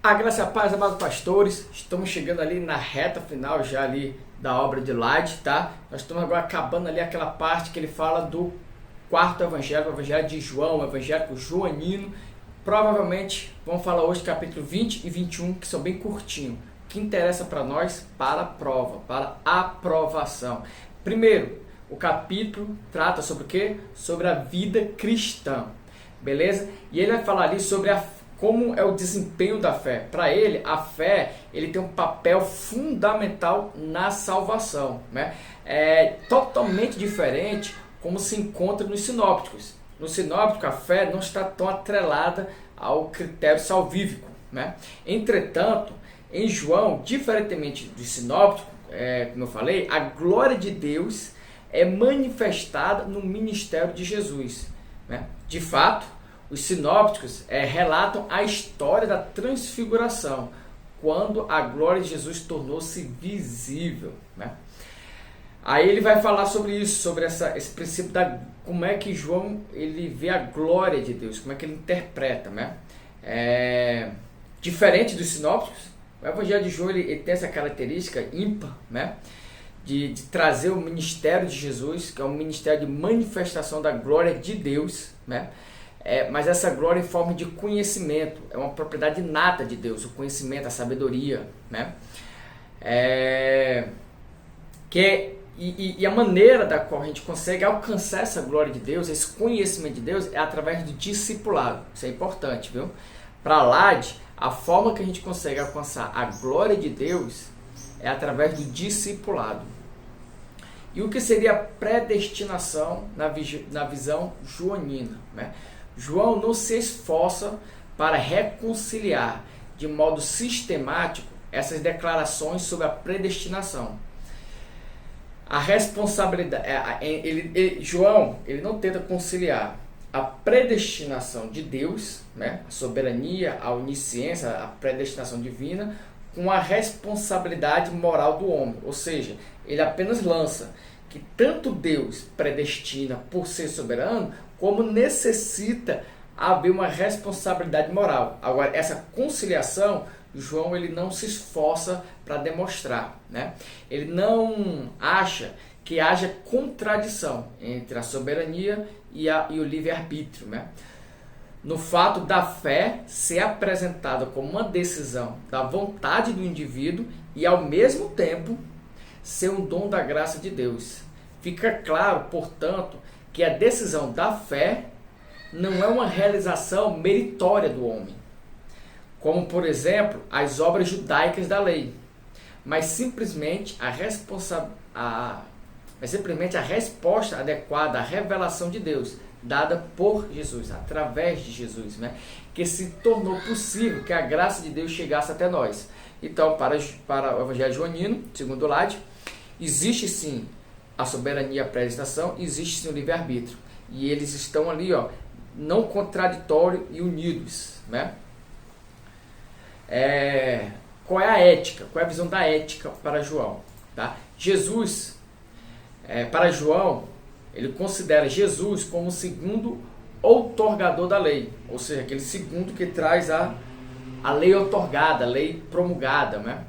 A graça e a paz, amados pastores, estamos chegando ali na reta final já ali da obra de Light, tá? Nós estamos agora acabando ali aquela parte que ele fala do quarto evangelho, o evangelho de João, o evangelho joanino. Provavelmente vamos falar hoje capítulo 20 e 21, que são bem curtinhos. O que interessa para nós? Para a prova, para a aprovação. Primeiro, o capítulo trata sobre o quê? Sobre a vida cristã, beleza? E ele vai falar ali sobre como é o desempenho da fé. Para ele, a fé ele tem um papel fundamental na salvação, né? É totalmente diferente como se encontra nos sinópticos. No sinóptico, a fé não está tão atrelada ao critério salvífico, né? Entretanto, em João, diferentemente do sinóptico, como eu falei, a glória de Deus é manifestada no ministério de Jesus, né? De fato, os sinópticos relatam a história da transfiguração, quando a glória de Jesus tornou-se visível, né? Aí ele vai falar sobre isso, sobre esse princípio como é que João ele vê a glória de Deus, como é que ele interpreta, né? Diferente dos sinópticos, o evangelho de João ele tem essa característica ímpar, né? De trazer o ministério de Jesus, que é um ministério de manifestação da glória de Deus, né? Mas essa glória em forma de conhecimento, é uma propriedade inata de Deus, o conhecimento, a sabedoria, né? E a maneira da qual a gente consegue alcançar essa glória de Deus, esse conhecimento de Deus, é através do discipulado. Isso é importante, viu? Para Lade, a forma que a gente consegue alcançar a glória de Deus é através do discipulado. E o que seria a predestinação na visão joanina, né? João não se esforça para reconciliar de modo sistemático essas declarações sobre a predestinação. A responsabilidade, João ele não tenta conciliar a predestinação de Deus, né, a soberania, a onisciência, a predestinação divina, com a responsabilidade moral do homem. Ou seja, ele apenas lança que tanto Deus predestina por ser soberano, como necessita haver uma responsabilidade moral. Agora, essa conciliação, João ele não se esforça para demonstrar, né? Ele não acha que haja contradição entre a soberania e o livre-arbítrio, né? No fato da fé ser apresentada como uma decisão da vontade do indivíduo e, ao mesmo tempo, ser um dom da graça de Deus. Fica claro, portanto, que a decisão da fé não é uma realização meritória do homem, como, por exemplo, as obras judaicas da lei, mas simplesmente a resposta adequada à revelação de Deus, dada por Jesus, através de Jesus, né? Que se tornou possível que a graça de Deus chegasse até nós. Então, para o Evangelho joanino, segundo Lade, existe sim a soberania e a predestinação, existe sim o livre-arbítrio. E eles estão ali, não contraditórios e unidos, né? Qual é a ética? Qual é a visão da ética para João? Tá? Jesus, para João, ele considera Jesus como o segundo outorgador da lei, ou seja, aquele segundo que traz a lei outorgada, a lei promulgada, né?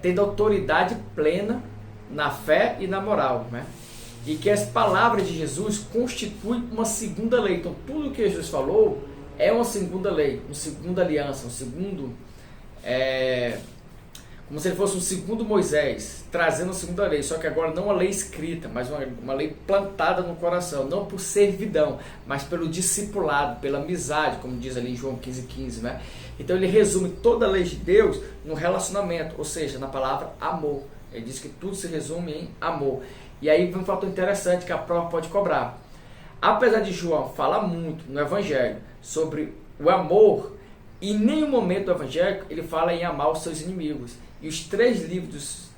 Tendo autoridade plena na fé e na moral, né? E que as palavras de Jesus constituem uma segunda lei. Então tudo que Jesus falou é uma segunda lei, uma segunda aliança, um segundo, como se ele fosse um segundo Moisés, trazendo a segunda lei, só que agora não uma lei escrita, mas uma lei plantada no coração, não por servidão, mas pelo discipulado, pela amizade, como diz ali em João 15,15, né? Então ele resume toda a lei de Deus no relacionamento, ou seja, na palavra amor. Ele diz que tudo se resume em amor. E aí vem um fator interessante que a prova pode cobrar. Apesar de João falar muito no Evangelho sobre o amor, em nenhum momento do Evangelho ele fala em amar os seus inimigos. E os três livros,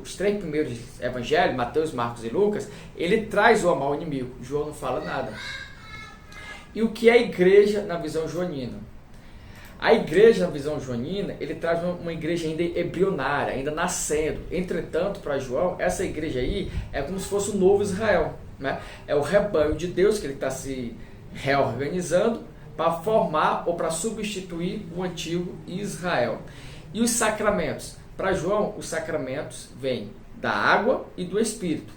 os três primeiros Evangelhos, Mateus, Marcos e Lucas, ele traz o amar ao inimigo. João não fala nada. E o que é a igreja na visão joanina? A igreja na visão joanina, ele traz uma igreja ainda embrionária, ainda nascendo. Entretanto, para João, essa igreja aí é como se fosse o novo Israel, né? É o rebanho de Deus que ele está se reorganizando para formar ou para substituir o antigo Israel. E os sacramentos? Para João, os sacramentos vêm da água e do Espírito.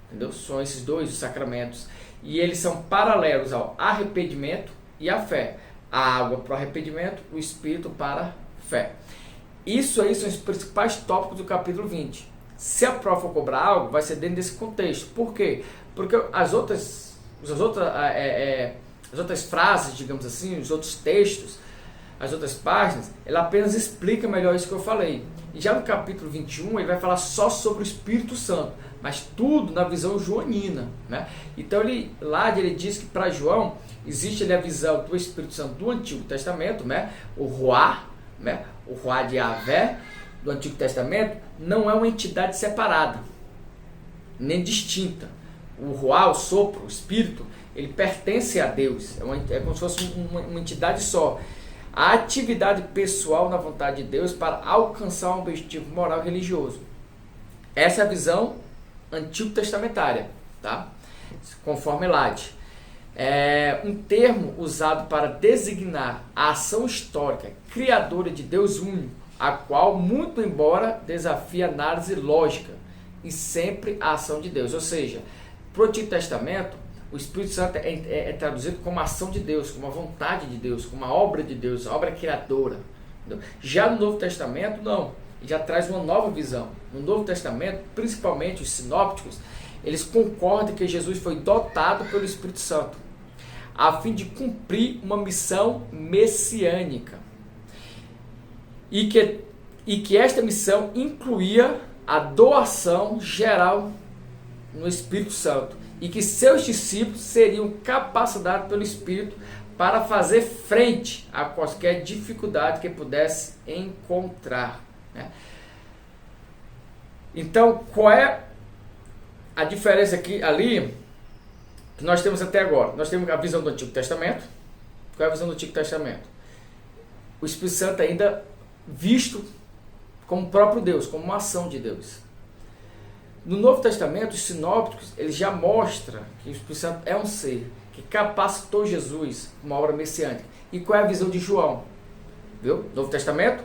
Entendeu? São esses dois os sacramentos. E eles são paralelos ao arrependimento e à fé. A água para o arrependimento, o Espírito para a fé. Isso aí são os principais tópicos do capítulo 20. Se a prova for cobrar algo, vai ser dentro desse contexto. Por quê? Porque as outras frases, digamos assim, os outros textos, as outras páginas, ela apenas explica melhor isso que eu falei. E já no capítulo 21, ele vai falar só sobre o Espírito Santo, mas tudo na visão joanina, né? Então ele diz que para João existe ali a visão do Espírito Santo do Antigo Testamento, né? O Ruá de Yahvé do Antigo Testamento não é uma entidade separada, nem distinta. O Ruá, o sopro, o Espírito, ele pertence a Deus, é como se fosse uma entidade só. A atividade pessoal na vontade de Deus para alcançar um objetivo moral e religioso. Essa é a visão antigo testamentária, tá? Conforme Lade. É um termo usado para designar a ação histórica criadora de Deus único, a qual, muito embora desafie a análise lógica e sempre a ação de Deus. Ou seja, para o Antigo Testamento, o Espírito Santo é traduzido como a ação de Deus, como a vontade de Deus, como a obra de Deus, a obra criadora. Entendeu? Já no Novo Testamento, não. Já traz uma nova visão. No Novo Testamento, principalmente os sinópticos, eles concordam que Jesus foi dotado pelo Espírito Santo, a fim de cumprir uma missão messiânica. E que esta missão incluía a doação geral no Espírito Santo. E que seus discípulos seriam capacitados pelo Espírito para fazer frente a qualquer dificuldade que pudesse encontrar, né? Então, qual é a diferença ali que nós temos até agora? Nós temos a visão do Antigo Testamento. Qual é a visão do Antigo Testamento? O Espírito Santo ainda visto como o próprio Deus, como uma ação de Deus. No Novo Testamento, os sinópticos, eles já mostram que o Espírito Santo é um ser que capacitou Jesus uma obra messiânica. E qual é a visão de João? Viu? Novo Testamento,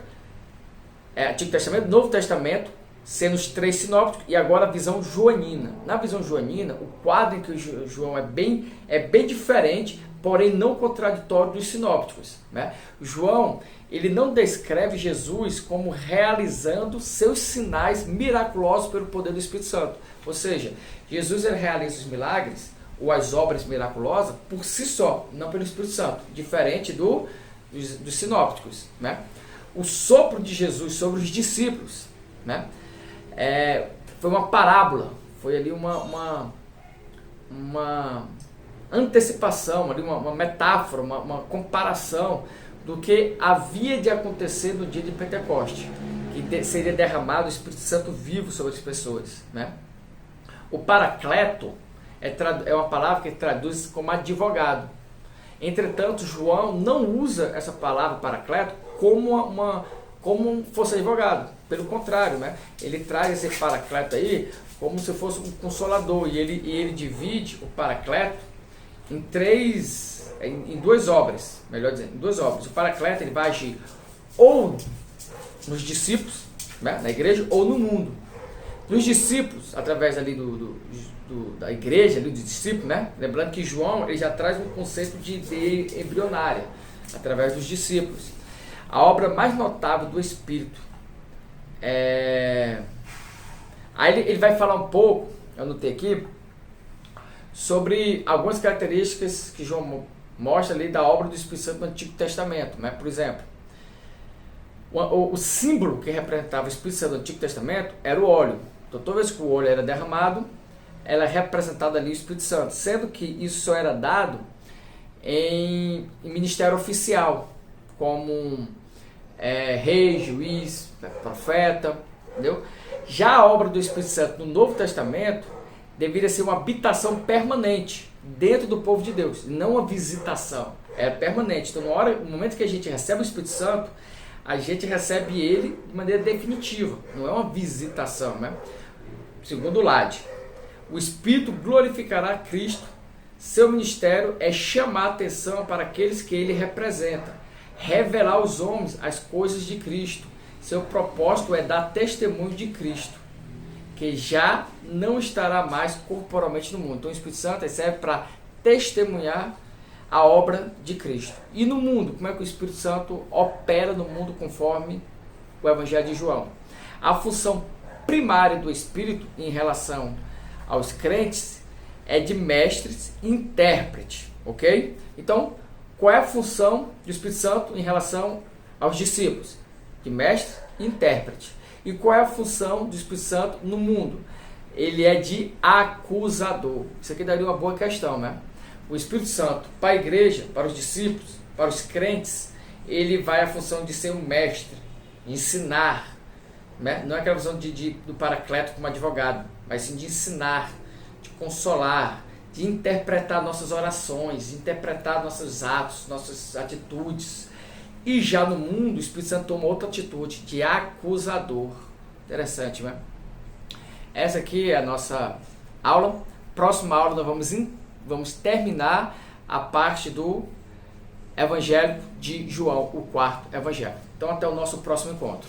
Antigo Testamento, Novo Testamento, sendo os três sinópticos, e agora a visão joanina. Na visão joanina, o quadro em que o João é bem diferente, porém não contraditório dos sinópticos, né? João, ele não descreve Jesus como realizando seus sinais miraculosos pelo poder do Espírito Santo. Ou seja, Jesus ele realiza os milagres ou as obras miraculosas por si só, não pelo Espírito Santo, diferente dos sinópticos, né? O sopro de Jesus sobre os discípulos, né? Foi uma parábola, foi ali uma antecipação, ali uma metáfora, uma comparação do que havia de acontecer no dia de Pentecoste, que seria derramado o Espírito Santo vivo sobre as pessoas, né? O paracleto é uma palavra que traduz como advogado. Entretanto, João não usa essa palavra paracleto como fosse advogado. Pelo contrário, né? Ele traz esse paracleto aí como se fosse um consolador, e ele divide o paracleto em duas obras, melhor dizendo, em duas obras. O paracleto ele vai agir ou nos discípulos, né, na igreja, ou no mundo. Nos discípulos, através ali da igreja, ali dos discípulos, né? Lembrando que João ele já traz um conceito de ideia embrionária, através dos discípulos. A obra mais notável do Espírito Aí ele vai falar um pouco, eu anotei aqui, sobre algumas características que João mostra ali da obra do Espírito Santo no Antigo Testamento, né? Por exemplo, o símbolo que representava o Espírito Santo no Antigo Testamento era o óleo. Então, toda vez que o óleo era derramado, ela é representada ali o Espírito Santo, sendo que isso só era dado em ministério oficial, como rei, juiz, profeta, entendeu? Já a obra do Espírito Santo no Novo Testamento deveria ser uma habitação permanente dentro do povo de Deus, não uma visitação, é permanente. Então, no momento que a gente recebe o Espírito Santo, a gente recebe ele de maneira definitiva, não é uma visitação, né? Segundo Lade, o Espírito glorificará Cristo Seu ministério é chamar atenção para aqueles que ele representa, revelar aos homens as coisas de Cristo. Seu propósito é dar testemunho de Cristo, que já não estará mais corporalmente no mundo. Então o Espírito Santo serve para testemunhar a obra de Cristo. E no mundo, como é que o Espírito Santo opera no mundo conforme o Evangelho de João? A função primária do Espírito em relação aos crentes é de mestres e intérprete, ok? Então, qual é a função do Espírito Santo em relação aos discípulos? De mestre e intérprete. E qual é a função do Espírito Santo no mundo? Ele é de acusador. Isso aqui daria uma boa questão, né? O Espírito Santo, para a igreja, para os discípulos, para os crentes, ele vai à função de ser um mestre, ensinar, né? Não é aquela função do paracleto como advogado, mas sim de ensinar, de consolar, de interpretar nossas orações, de interpretar nossos atos, nossas atitudes. E já no mundo, o Espírito Santo toma outra atitude, de acusador. Interessante, né? Essa aqui é a nossa aula. Próxima aula nós vamos terminar a parte do Evangelho de João, o quarto Evangelho. Então até o nosso próximo encontro.